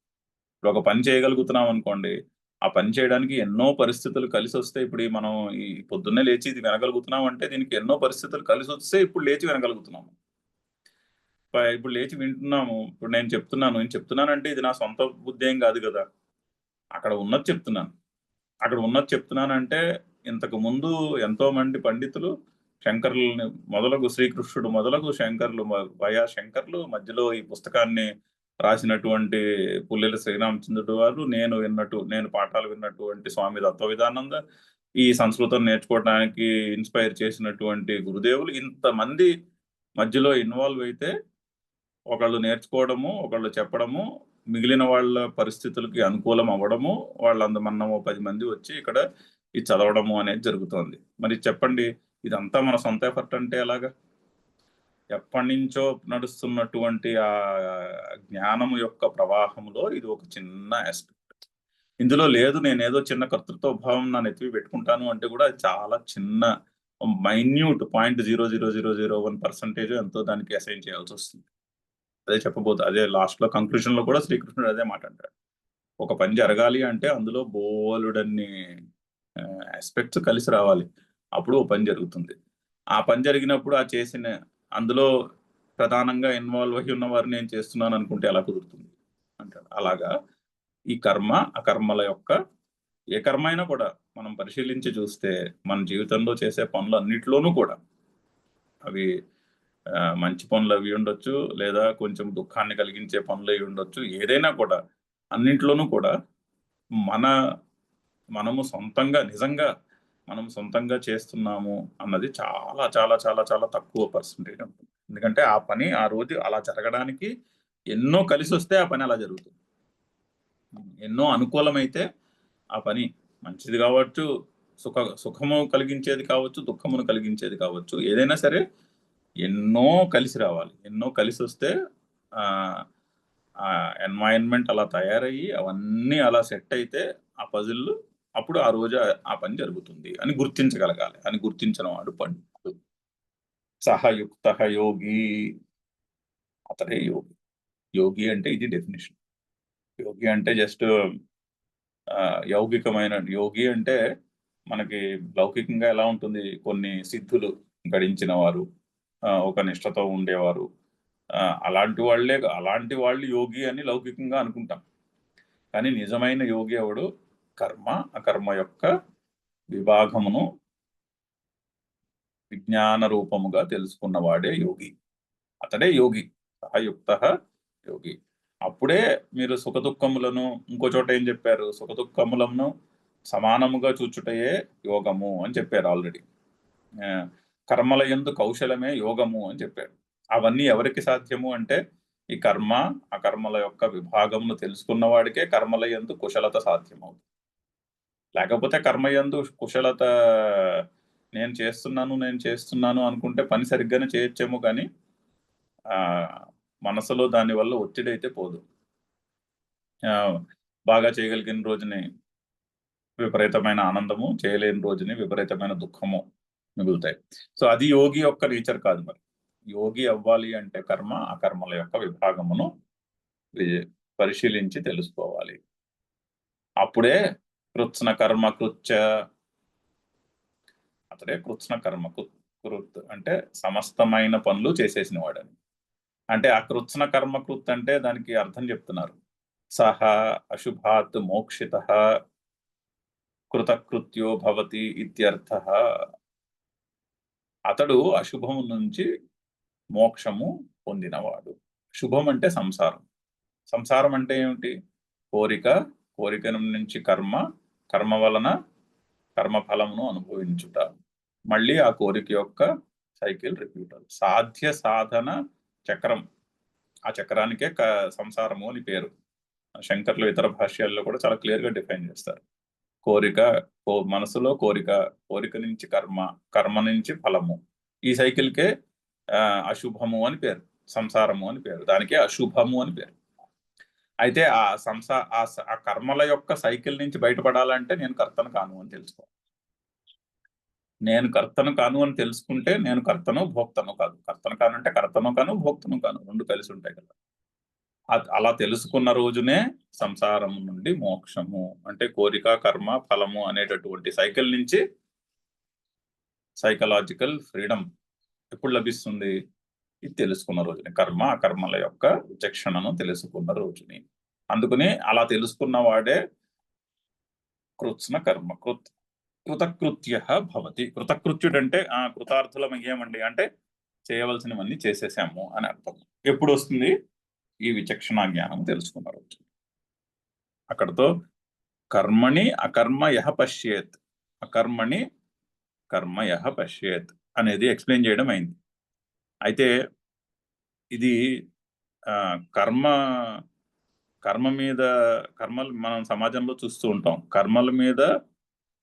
A: ఇప్పుడు ఒక పని చేయగలుగుతున్నాం అనుకోండి, ఆ పని చేయడానికి ఎన్నో పరిస్థితులు కలిసి వస్తే ఇప్పుడు మనం ఈ పొద్దున్నే లేచి ఇది వినగలుగుతున్నాం అంటే దీనికి ఎన్నో పరిస్థితులు కలిసి వస్తే ఇప్పుడు లేచి వినగలుగుతున్నాము. ఇప్పుడు లేచి వింటున్నాము. ఇప్పుడు నేను చెప్తున్నానంటే ఇది నా సొంత బుద్ధి ఏం కాదు కదా! అక్కడ ఉన్నది చెప్తున్నాను. అక్కడ ఉన్నది చెప్తున్నానంటే ఇంతకు ముందు ఎంతో మంది పండితులు శంకరులని మొదలగు శ్రీకృష్ణుడు మొదలగు శంకరులు వయా శంకర్లు మధ్యలో ఈ పుస్తకాన్ని రాసినటువంటి పుల్లెల శ్రీరామచంద్రుడు వారు నేను పాఠాలు విన్నటువంటి స్వామి తత్వవిధానంద ఈ సంస్కృతం నేర్చుకోవడానికి ఇన్స్పైర్ చేసినటువంటి గురుదేవులు ఇంతమంది మధ్యలో ఇన్వాల్వ్ అయితే ఒకళ్ళు నేర్చుకోవడము, ఒకళ్ళు చెప్పడము, మిగిలిన వాళ్ళ పరిస్థితులకి అనుకూలం అవ్వడము, మనము 10 మంది వచ్చి ఇక్కడ ఇది చదవడము అనేది జరుగుతోంది. మరి చెప్పండి, ఇదంతా మన సొంత ఎఫర్ట్ అంటే ఎలాగా? ఎప్పటినుంచో నడుస్తున్నటువంటి ఆ జ్ఞానం యొక్క ప్రవాహంలో ఇది ఒక చిన్న ఆస్పెక్ట్. ఇందులో లేదు నేనేదో చిన్న కర్తృత్వ భావం నా నెత్తివి పెట్టుకుంటాను అంటే కూడా అది చాలా చిన్న మైన్యూట్ 0.00001% ఎంతో దానికి అసైన్ చేయాల్సొస్తుంది. అదే లాస్ట్‌లో కంక్లూజన్‌లో కూడా శ్రీకృష్ణుడు అదే మాట అంటాడు. ఒక పని జరగాలి అంటే అందులో బోలెడన్ని ఆస్పెక్ట్స్ కలిసి రావాలి. అప్పుడు ఓ పని జరుగుతుంది. ఆ పని జరిగినప్పుడు అందులో ప్రధానంగా ఇన్వాల్వ్ అయ్యి ఉన్న వారు నేను చేస్తున్నాను అనుకుంటే ఎలా కుదురుతుంది అంటాడు. అలాగా ఈ కర్మ, అకర్మల యొక్క ఏ కర్మ అయినా కూడా మనం పరిశీలించి చూస్తే మన జీవితంలో చేసే పనులన్నిటిలోనూ కూడా అవి మంచి పనులు అవి ఉండొచ్చు, లేదా కొంచెం దుఃఖాన్ని కలిగించే పనులు అయి ఉండొచ్చు. ఏదైనా కూడా అన్నింట్లోనూ కూడా మనము నిజంగా మనం సొంతంగా చేస్తున్నాము అన్నది చాలా చాలా చాలా చాలా తక్కువ పర్సెంటేజ్ ఉంటుంది. ఎందుకంటే ఆ పని ఆ రోజు అలా జరగడానికి ఎన్నో కలిసి వస్తే ఆ పని అలా జరుగుతుంది. ఎన్నో అనుకూలమైతే ఆ పని మంచిది కావచ్చు, సుఖము కలిగించేది కావచ్చు, దుఃఖమును కలిగించేది కావచ్చు. ఏదైనా సరే ఎన్నో కలిసి రావాలి. ఎన్నో కలిసి వస్తే ఎన్వైరన్మెంట్ అలా తయారయ్యి అవన్నీ అలా సెట్ అయితే ఆ పజిల్ అప్పుడు ఆ రోజు ఆ పని జరుగుతుంది అని గుర్తించగలగాలి. అని గుర్తించిన వాడు పండితుడు. సహయుక్త యోగి, అతడే యోగి. యోగి అంటే ఇది డెఫినిషన్. యోగి అంటే జస్ట్ యౌగికమైన యోగి అంటే మనకి లౌకికంగా ఎలా ఉంటుంది, కొన్ని సిద్ధులు గడించిన వారు, ఒక నిష్ఠతో ఉండేవారు, అలాంటి వాళ్ళు యోగి అని లౌకికంగా అనుకుంటాం. కానీ నిజమైన యోగి ఎవడు? కర్మ అకర్మ యొక్క విభాగమును విజ్ఞాన రూపముగా తెలుసుకున్నవాడే యోగి. అతడే యోగి. సహయుక్త యోగి. అప్పుడే మీరు సుఖదుఖములను ఇంకో చోట ఏం చెప్పారు? సుఖదుఖములను సమానముగా చూచుటయే యోగము అని చెప్పారు ఆల్రెడీ. కర్మల యందు కౌశలమే యోగము అని చెప్పారు. అవన్నీ ఎవరికి సాధ్యము అంటే ఈ కర్మ అకర్మల యొక్క విభాగమును తెలుసుకున్న వాడికే కర్మల యందు కుశలత సాధ్యమవుతుంది. లేకపోతే కర్మ యందు కుశలత నేను చేస్తున్నాను అనుకుంటే పని సరిగ్గానే చేయొచ్చేమో కానీ మనసులో దాని వల్ల ఒత్తిడి అయితే పోదు. బాగా చేయగలిగిన రోజుని విపరీతమైన ఆనందము, చేయలేని రోజుని విపరీతమైన దుఃఖము మిగులుతాయి. సో అది యోగి యొక్క నేచర్ కాదు. మరి యోగి అవ్వాలి అంటే కర్మ అకర్మల యొక్క విభాగమును పరిశీలించి తెలుసుకోవాలి. అప్పుడే కృత్స్న కర్మ కృత్య, అతడే కృత్స్న కర్మ కృత్ అంటే సమస్తమైన పనులు చేసేసిన వాడని. అంటే ఆ కృత్స్న కర్మకృత్ అంటే దానికి అర్థం చెప్తున్నారు. సహ అశుభాత్ మోక్షిత కృతకృత్యో భవతి ఇత్యర్థ. అతడు అశుభము నుంచి మోక్షము పొందినవాడు. శుభం అంటే సంసారం. సంసారం అంటే ఏమిటి? కోరిక నుంచి కర్మ వలన కర్మఫలమును అనుభవించుట, మళ్ళీ ఆ కోరిక యొక్క సైకిల్ రిపీట్ అవుతుంది. సాధ్య సాధన చక్రం. ఆ చక్రానికే సంసారము అని పేరు. శంకర్లు ఇతర భాష్యాల్లో కూడా చాలా క్లియర్ గా డిఫైన్ చేస్తారు. మనసులో కోరిక నుంచి కర్మ నుంచి ఫలము. ఈ సైకిల్కే అశుభము అని పేరు, సంసారము అని పేరు, దానికే అశుభము అని పేరు. అయితే ఆ కర్మల యొక్క సైకిల్ నుంచి బయటపడాలంటే నేను కర్తను కాను అని తెలుసుకోవాలి. నేను కర్తను కాను అని తెలుసుకుంటే నేను కర్తను భోక్తను కాదు. కర్తను కానంటే కర్తను కాను భోక్తను కాను, రెండు కలిసి ఉంటాయి కదా. అలా తెలుసుకున్న రోజునే సంసారం నుండి మోక్షము, అంటే కోరిక కర్మ ఫలము అనేటటువంటి సైకిల్ నుంచి సైకలాజికల్ ఫ్రీడమ్ ఎప్పుడు లభిస్తుంది? ఇది తెలుసుకున్న రోజుని, కర్మ అకర్మల యొక్క విచక్షణను తెలుసుకున్న రోజుని. అందుకని అలా తెలుసుకున్న వాడే కృత్స్న కర్మ కృతకృత్య భవతి. కృతకృత్యుడు అంటే కృతార్థులమయ్యామండి అంటే చేయవలసినవన్నీ చేసేసాము అని అర్థం. ఎప్పుడు వస్తుంది? ఈ విచక్షణ జ్ఞానం తెలుసుకున్న రోజు. అక్కడతో కర్మణి అకర్మ యహ పశ్యేత్, అకర్మణి కర్మ యహ పశ్యేత్ అనేది ఎక్స్ప్లెయిన్ చేయడం అయింది. అయితే ఇది కర్మ మీద కర్మలు మనం సమాజంలో చూస్తూ ఉంటాం. కర్మల మీద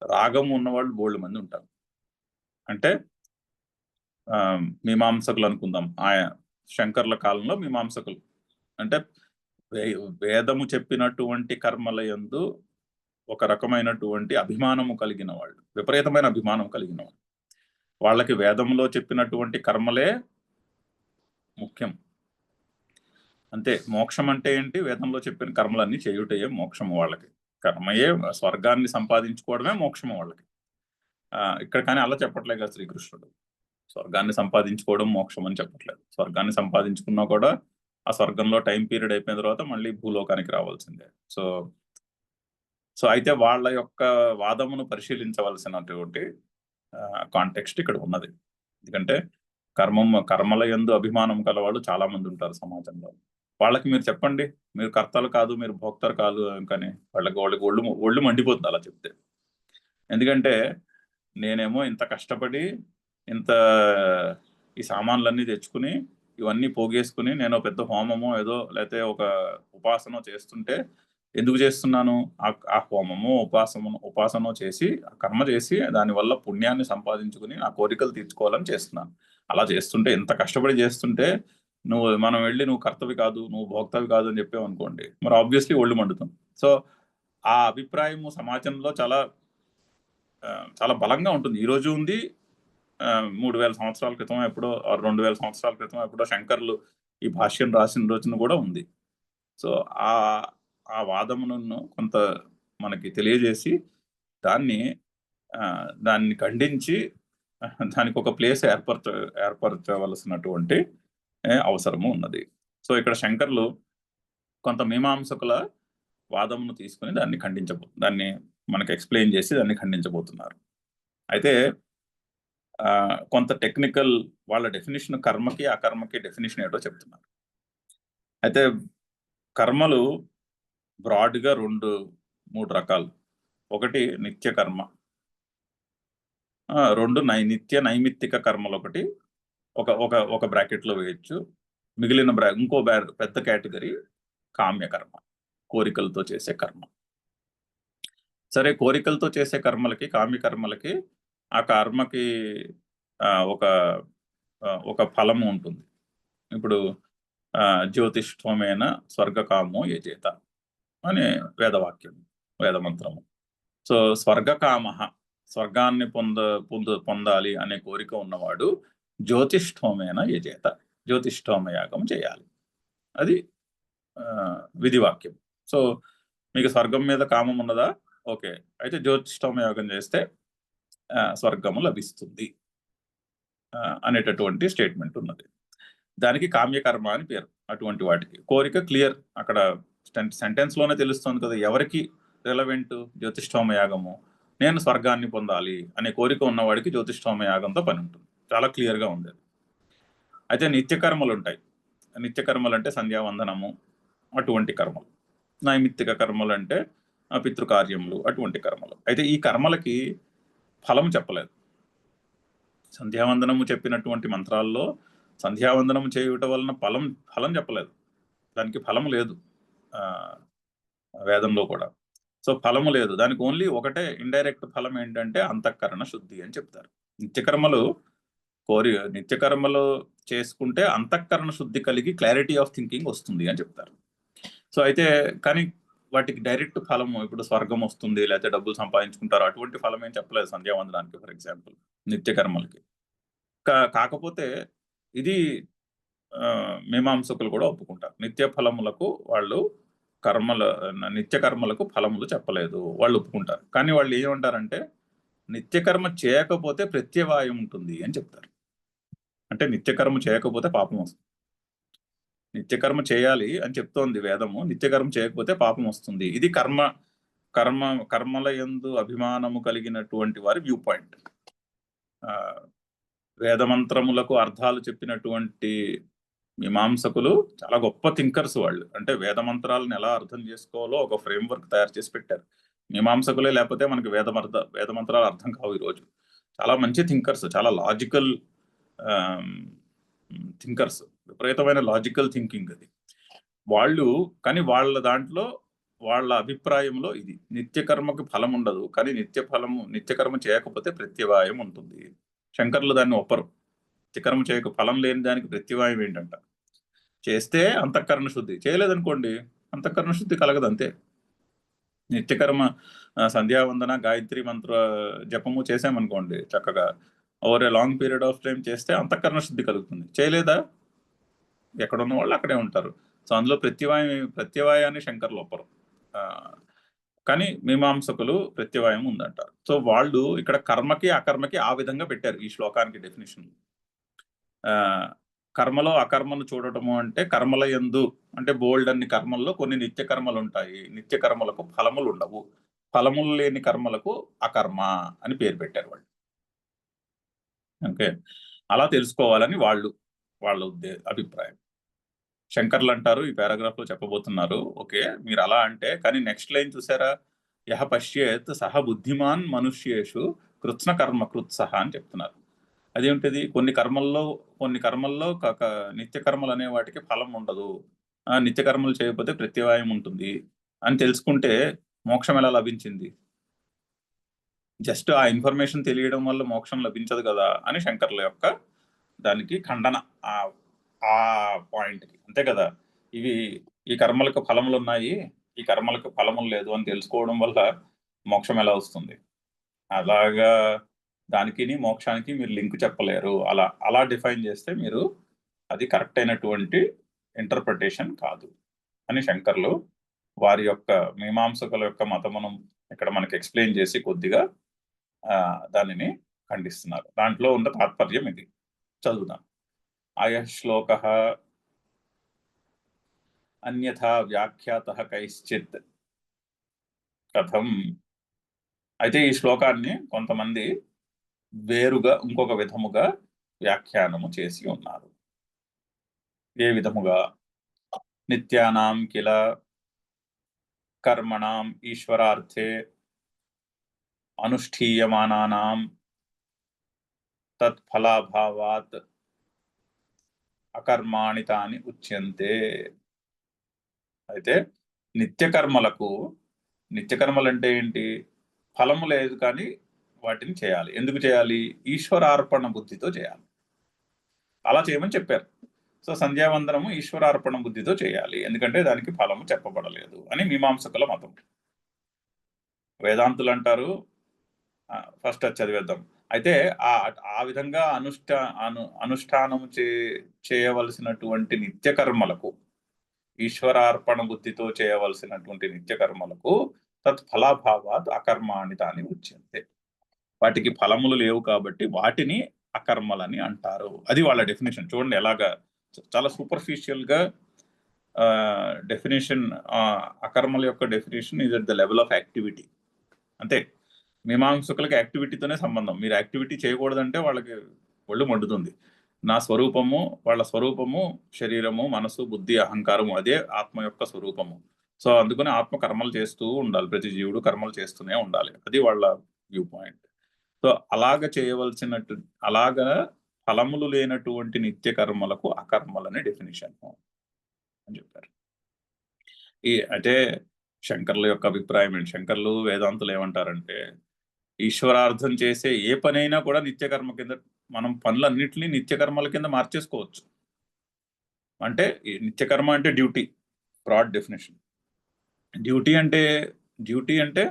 A: రాగం ఉన్నవాళ్ళు బోల్డ్ మంది ఉంటారు. అంటే మీమాంసకులు అనుకుందాం, శంకర్ల కాలంలో మీమాంసకులు అంటే వేదము చెప్పినటువంటి కర్మల యందు ఒక రకమైనటువంటి అభిమానము కలిగిన వాళ్ళు, విపరీతమైన అభిమానం కలిగిన వాళ్ళు. వాళ్ళకి వేదంలో చెప్పినటువంటి కర్మలే ముఖ్యం. అంతే. మోక్షం అంటే ఏంటి? వేదంలో చెప్పిన కర్మలన్నీ చేయుటయే మోక్షము వాళ్ళకి. కర్మయే స్వర్గాన్ని సంపాదించుకోవడమే మోక్షము వాళ్ళకి. ఇక్కడ కానీ అలా చెప్పట్లే కదా శ్రీకృష్ణుడు. స్వర్గాన్ని సంపాదించుకోవడం మోక్షం అని చెప్పట్లేదు. స్వర్గాన్ని సంపాదించుకున్నా కూడా ఆ స్వర్గంలో టైం పీరియడ్ అయిపోయిన తర్వాత మళ్ళీ భూలోకానికి రావాల్సిందే. సో అయితే వాళ్ళ యొక్క వాదమును పరిశీలించవలసినటువంటి కాంటెక్స్ట్ ఇక్కడ ఉన్నది. ఎందుకంటే కర్మల యందు అభిమానం కలవాళ్ళు చాలా మంది ఉంటారు సమాజంలో. వాళ్ళకి మీరు చెప్పండి, మీరు కర్తలు కాదు, మీరు భోక్తలు కాదు కానీ వాళ్ళకి ఒళ్ళు మండిపోతుంది అలా చెప్తే. ఎందుకంటే నేనేమో ఇంత కష్టపడి ఇంత ఈ సామాన్లన్నీ తెచ్చుకుని ఇవన్నీ పోగేసుకుని నేను పెద్ద హోమమో ఏదో లేకపోతే ఒక ఉపాసనో చేస్తుంటే ఎందుకు చేస్తున్నాను? ఆ హోమము ఉపాసనో చేసి కర్మ చేసి దానివల్ల పుణ్యాన్ని సంపాదించుకుని నా కోరికలు తీర్చుకోవాలని చేస్తున్నాను. అలా చేస్తుంటే, ఎంత కష్టపడి చేస్తుంటే మనం వెళ్ళి నువ్వు కర్తవి కాదు, నువ్వు భోక్తవి కాదు అని చెప్పావు అనుకోండి, మరి ఆబ్వియస్లీ ఒళ్ళు మండుతాం. సో ఆ అభిప్రాయము సమాజంలో చాలా చాలా బలంగా ఉంటుంది. ఈ రోజు ఉంది, 3000 సంవత్సరాల క్రితం ఎప్పుడో 2000 సంవత్సరాల క్రితం ఎప్పుడో శంకర్లు ఈ భాష్యం రాసిన రోజున కూడా ఉంది. సో ఆ వాదమును కొంత మనకి తెలియజేసి దాన్ని ఖండించి దానికి ఒక ప్లేస్ ఏర్పరచవలసినటువంటి అవసరము ఉన్నది. సో ఇక్కడ శంకర్లు కొంత మీమాంసకుల వాదమును తీసుకుని దాన్ని మనకి ఎక్స్ప్లెయిన్ చేసి దాన్ని ఖండించబోతున్నారు. అయితే కొంత టెక్నికల్ వాళ్ళ డెఫినేషన్, కర్మకి అకర్మకి డెఫినేషన్ ఏంటో చెప్తున్నారు. అయితే కర్మలు బ్రాడ్గా 2-3 రకాలు. ఒకటి నిత్య కర్మ, 2 నిత్య నైమిత్తిక కర్మలు. ఒకటి ఒక బ్రాకెట్లో వేయచ్చు. మిగిలిన ఇంకో పెద్ద కేటగిరీ కామ్యకర్మ, కోరికలతో చేసే కర్మ. సరే, కోరికలతో చేసే కర్మలకి కామ్యకర్మలకి ఆ కర్మకి ఒక ఫలము ఉంటుంది. ఇప్పుడు జ్యోతిష్ఠోమేన స్వర్గకామో యజేత అనే వేదమంత్రము. సో స్వర్గకామ, స్వర్గాన్ని పొందాలి అనే కోరిక ఉన్నవాడు జ్యోతిష్ఠోమేన యజేత, జ్యోతిష్ఠోమయాగం చేయాలి. అది విధివాక్యం. సో మీకు స్వర్గం మీద కామం ఉన్నదా? ఓకే, అయితే జ్యోతిష్ఠోమయాగం చేస్తే స్వర్గము లభిస్తుంది అనేటటువంటి స్టేట్మెంట్ ఉన్నది. దానికి కామ్యకర్మ అని పేరు. అటువంటి వాటికి కోరిక క్లియర్, అక్కడ సెంటెన్స్ లోనే తెలుస్తుంది కదా ఎవరికి రిలవెంట్. జ్యోతిష్ఠోమయాగము, నేను స్వర్గాన్ని పొందాలి అనే కోరిక ఉన్నవాడికి జ్యోతిష్ఠోమయాగంతో పని ఉంటుంది, చాలా క్లియర్ గా ఉంది. అయితే నిత్యకర్మలు ఉంటాయి. నిత్యకర్మలు అంటే సంధ్యావందనము, అటువంటి కర్మలు. నైమిత్తిక కర్మలు అంటే పితృకార్యములు, అటువంటి కర్మలు. అయితే ఈ కర్మలకి ఫలం చెప్పలేదు. సంధ్యావందనము చెప్పినటువంటి మంత్రాల్లో సంధ్యావందనము చేయుట వలన ఫలం చెప్పలేదు. దానికి ఫలము లేదు వేదంలో కూడా. సో ఫలము లేదు దానికి. ఓన్లీ ఒకటే ఇండైరెక్ట్ ఫలం ఏంటంటే అంతఃకరణ శుద్ధి అని చెప్తారు. నిత్యకర్మలు చేసుకుంటే అంతఃకరణ శుద్ధి కలిగి క్లారిటీ ఆఫ్ థింకింగ్ వస్తుంది అని చెప్తారు. సో అయితే కానీ వాటికి డైరెక్ట్ ఫలము, ఇప్పుడు స్వర్గం వస్తుంది లేకపోతే డబ్బులు సంపాదించుకుంటారు, అటువంటి ఫలం ఏం చెప్పలేదు సంధ్యావందనానికి, ఫర్ ఎగ్జాంపుల్ నిత్యకర్మలకి. కాకపోతే ఇది మీమాంసకులు కూడా ఒప్పుకుంటారు. నిత్య ఫలములకు వాళ్ళు నిత్య కర్మలకు ఫలములు చెప్పలేదు, వాళ్ళు ఒప్పుకుంటారు. కానీ వాళ్ళు ఏమంటారంటే నిత్యకర్మ చేయకపోతే ప్రత్యవాయం ఉంటుంది అని చెప్తారు. అంటే నిత్యకర్మ చేయకపోతే పాపం వస్తుంది. నిత్యకర్మ చేయాలి అని చెప్తోంది వేదము, నిత్యకర్మ చేయకపోతే పాపం వస్తుంది. ఇది కర్మల యందు అభిమానము కలిగినటువంటి వారి వ్యూ పాయింట్. వేదమంత్రములకు అర్థాలు చెప్పినటువంటి మీమాంసకులు చాలా గొప్ప థింకర్స్ వాళ్ళు. అంటే వేదమంత్రాలను ఎలా అర్థం చేసుకోవాలో ఒక ఫ్రేమ్వర్క్ తయారు చేసి పెట్టారు. మీమాంసకులే లేకపోతే మనకి వేదమంత్రాలు అర్థం కావు ఈరోజు. చాలా మంచి థింకర్స్, చాలా లాజికల్ థింకర్స్, విపరీతమైన లాజికల్ థింకింగ్ అది వాళ్ళు. కానీ వాళ్ళ దాంట్లో వాళ్ళ అభిప్రాయంలో ఇది నిత్యకర్మకి ఫలం ఉండదు, కానీ నిత్యకర్మ చేయకపోతే ప్రత్యవాయం ఉంటుంది. శంకర్లు దాన్ని ఒప్పరు. నిత్యకర్మ చేయక ఫలం లేని దానికి ప్రత్యవాయం ఏంటంట, చేస్తే అంతఃకరణ శుద్ధి, చేయలేదనుకోండి అంతఃకరణ శుద్ధి కలగదు, అంతే. నిత్యకర్మ సంధ్యావందన గాయత్రి మంత్ర జపము చేసామనుకోండి చక్కగా over a long period of time చేస్తే అంతఃకరణ శుద్ధి కలుగుతుంది. చేయలేదా ఎక్కడున్న వాళ్ళు అక్కడే ఉంటారు. సో అందులో ప్రత్యవాయాన్ని శంకర్లు ఒప్పరు. కానీ మీమాంసకులు ప్రత్యవాయం ఉందంటారు. సో వాళ్ళు ఇక్కడ కర్మకి అకర్మకి ఆ విధంగా పెట్టారు ఈ శ్లోకానికి డెఫినేషన్. కర్మలో అకర్మను చూడటము అంటే కర్మల యందు అంటే బోల్డ్ అన్ని కర్మల్లో కొన్ని నిత్య కర్మలు ఉంటాయి, నిత్య కర్మలకు ఫలములు ఉండవు, ఫలములు లేని కర్మలకు అకర్మ అని పేరు పెట్టారు వాళ్ళు. ఓకే, అలా తెలుసుకోవాలని వాళ్ళ అభిప్రాయం. శంకర్లు అంటారు ఈ పారాగ్రాఫ్ లో చెప్పబోతున్నారు. ఓకే, మీరు అలా అంటే, కానీ నెక్స్ట్ లైన్ చూసారా, యహ పశ్యేత్ సహ బుద్ధిమాన్ మనుష్యేషు కృత్స్న కర్మ కృత్సహ అని చెప్తున్నారు. అదేమిటిది, కొన్ని కర్మల్లో నిత్య కర్మలు అనే వాటికి ఫలం ఉండదు, నిత్య కర్మలు చేయకపోతే ప్రత్యవాయం ఉంటుంది అని తెలుసుకుంటే మోక్షం ఎలా లభించింది? జస్ట్ ఆ ఇన్ఫర్మేషన్ తెలియడం వల్ల మోక్షం లభించదు కదా అని శంకర్ల యొక్క దానికి ఖండన ఆ పాయింట్కి. అంతే కదా, ఈ కర్మలకు ఫలములు ఉన్నాయి, ఈ కర్మలకు ఫలములు లేదు అని తెలుసుకోవడం వల్ల మోక్షం ఎలా వస్తుంది? అలాగా దానికి మోక్షానికి మీరు లింక్ చెప్పలేరు. అలా డిఫైన్ చేస్తే మీరు అది కరెక్ట్ అయినటువంటి ఇంటర్ప్రిటేషన్ కాదు అని శంకర్లు వారి యొక్క మీమాంసకుల యొక్క మతమును ఇక్కడ మనకి ఎక్స్ప్లెయిన్ చేసి కొద్దిగా దానిని ఖండిస్తున్నారు. దాంట్లో ఉన్న తాత్పర్యం ఇది. చదువుదాం. అయ శ్లోక అన్యథా వ్యాఖ్యాత కైశ్చిత్ కథం. అయితే ఈ శ్లోకాన్ని కొంతమంది వేరుగా ఇంకొక విధముగా వ్యాఖ్యానము చేసి ఉన్నారు. ఏ విధముగా? నిత్యానాం కిల కర్మణాం ఈశ్వరార్థే అనుష్ఠీయమానానాం తత్ఫలాభావాత్ అకర్మాణి తాని ఉచ్యంతే. అయితే నిత్యకర్మలు అంటే ఏంటి? ఫలము లేదు, కానీ వాటిని చేయాలి. ఎందుకు చేయాలి? ఈశ్వరార్పణ బుద్ధితో చేయాలి. అలా చేయమని చెప్పారు. సో సంధ్యావందనము ఈశ్వరార్పణ బుద్ధితో చేయాలి, ఎందుకంటే దానికి ఫలము చెప్పబడలేదు అని మీమాంసకుల మతం. వేదాంతులు అంటారు, ఫస్ట్ అది చదివేద్దాం. అయితే ఆ విధంగా అనుష్ఠానము చేయవలసినటువంటి నిత్యకర్మలకు, ఈశ్వరార్పణ బుద్ధితో చేయవలసినటువంటి నిత్యకర్మలకు తత్ఫలాభావాత్ అకర్మాణి తాని ఉచ్యంతే. వాటికి ఫలములు లేవు కాబట్టి వాటిని అకర్మలని అంటారు. అది వాళ్ళ డెఫినేషన్. చూడండి ఎలాగా చాలా సూపర్ఫిషియల్ గా డెఫినేషన్. అకర్మల యొక్క definition is at the level of activity. అంతే. మీమాంసకులకి యాక్టివిటీతోనే సంబంధం. మీరు యాక్టివిటీ చేయకూడదంటే వాళ్ళకి ఒళ్ళు మండుతుంది. వాళ్ళ స్వరూపము శరీరము, మనసు, బుద్ధి, అహంకారము, అదే ఆత్మ యొక్క స్వరూపము. సో అందుకని ఆత్మ కర్మలు చేస్తూ ఉండాలి, ప్రతి జీవుడు కర్మలు చేస్తూనే ఉండాలి. అది వాళ్ళ వ్యూ పాయింట్. సో అలాగా ఫలములు లేనటువంటి నిత్య కర్మలకు అకర్మలని డెఫినేషన్ అని చెప్పారు. అంటే శంకర్ల యొక్క అభిప్రాయం ఏంటి? శంకర్లు వేదాంతులు ఏమంటారంటే, ఈశ్వరార్థం చేసే ఏ పనైనా కూడా నిత్యకర్మ కింద, మనం పనులన్నింటినీ నిత్యకర్మల కింద మార్చేసుకోవచ్చు. అంటే నిత్యకర్మ అంటే డ్యూటీ, బ్రాడ్ డెఫినేషన్. డ్యూటీ అంటే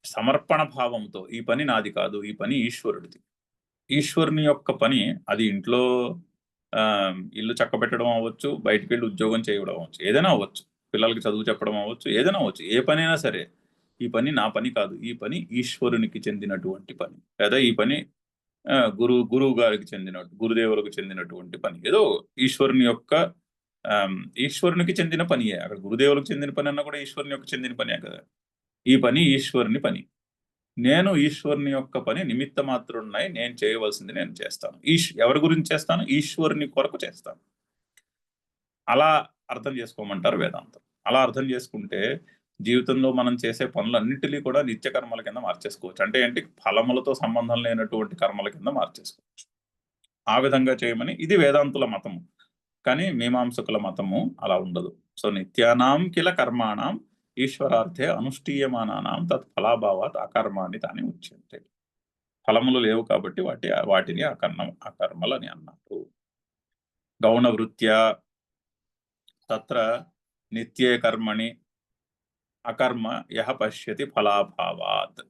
A: సమర్పణ భావంతో, ఈ పని నాది కాదు, ఈ పని ఈశ్వరుడిది. ఈశ్వరుని యొక్క పని, అది ఇంట్లో ఇల్లు చక్కబెట్టడం అవ్వచ్చు, బయటికి వెళ్ళి ఉద్యోగం చేయడం అవ్వచ్చు, ఏదైనా అవ్వచ్చు, పిల్లలకి చదువు చెప్పడం అవ్వచ్చు, ఏదైనా అవ్వచ్చు, ఏ పనైనా సరే ఈ పని నా పని కాదు, ఈ పని ఈశ్వరునికి చెందినటువంటి పని, లేదా ఈ పని గురువు గారికి గురుదేవులకు చెందినటువంటి పని, ఏదో ఈశ్వరుని యొక్క ఈశ్వరునికి చెందిన పనియే. అక్కడ గురుదేవులకు చెందిన పని అన్నా కూడా ఈశ్వరుని యొక్క చెందిన పనే కదా. ఈ పని ఈశ్వరుని పని, నేను ఈశ్వరుని యొక్క పని నిమిత్త మాత్రున్నాయి, నేను చేయవలసింది నేను చేస్తాను. ఎవరి గురించి చేస్తాను? ఈశ్వరుని కొరకు చేస్తాను. అలా అర్థం చేసుకోమంటారు వేదాంతం. అలా అర్థం చేసుకుంటే జీవితంలో మనం చేసే పనులన్నిటినీ కూడా నిత్య కర్మల కింద మార్చేసుకోవచ్చు. అంటే ఏంటి? ఫలములతో సంబంధం లేనటువంటి కర్మల కింద మార్చేసుకోవచ్చు. ఆ విధంగా చేయమని ఇది వేదాంతుల మతము. కానీ మీమాంసకుల మతము అలా ఉండదు. సో నిత్యానాం కిల కర్మాణం ఈశ్వరార్థే అనుష్ఠీయమానానాం తత్ ఫలాభావాత్ అకర్మాని తాని ఉచ్యంతే. ఫలములు లేవు కాబట్టి వాటిని అకర్మలు అని అన్నారు. గౌణ వృత్యా తత్ర నిత్యే కర్మణి అకర్మ యహ పశ్యతి ఫలాభావాత్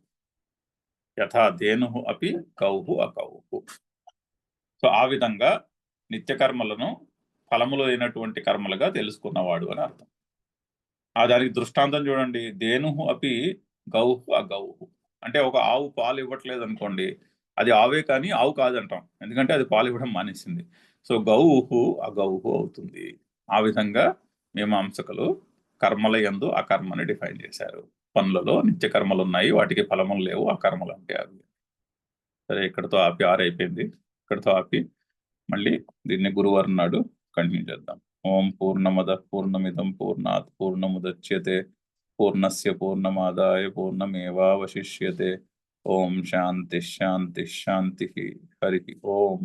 A: యథా ధేనుః అపి గౌః అగౌః. సో ఆ విధంగా నిత్య కర్మలను ఫలములు లేనటువంటి కర్మలుగా తెలుసుకున్నవాడు అని అర్థం. దానికి దృష్టాంతం చూడండి. ధేనుః అపి గౌః అగౌః. అంటే ఒక ఆవు పాలు ఇవ్వట్లేదు అనుకోండి, అది ఆవే కానీ ఆవు కాదంటాం, ఎందుకంటే అది పాలు ఇవ్వడం మానేసింది. సో గౌః అగౌః అవుతుంది. ఆ విధంగా మీమాంసకులు కర్మల యందు అకర్మని డిఫైన్ చేశారు. పనులలో నిత్య కర్మలు ఉన్నాయి, వాటికి ఫలములు లేవు, అకర్మలు అంటే అవి. సరే, ఇక్కడతో ఆపి 6 అయిపోయింది. ఇక్కడతో ఆపి మళ్ళీ దీన్ని గురువారం నాడు కంటిన్యూ చేద్దాం. ఓం పూర్ణమద పూర్ణమిదం పూర్ణాత్ పూర్ణముదచ్యతే పూర్ణస్య పూర్ణమాదాయ పూర్ణమేవావశిష్యతే. ఓం శాంతి శాంతి శాంతి. హరి ఓం.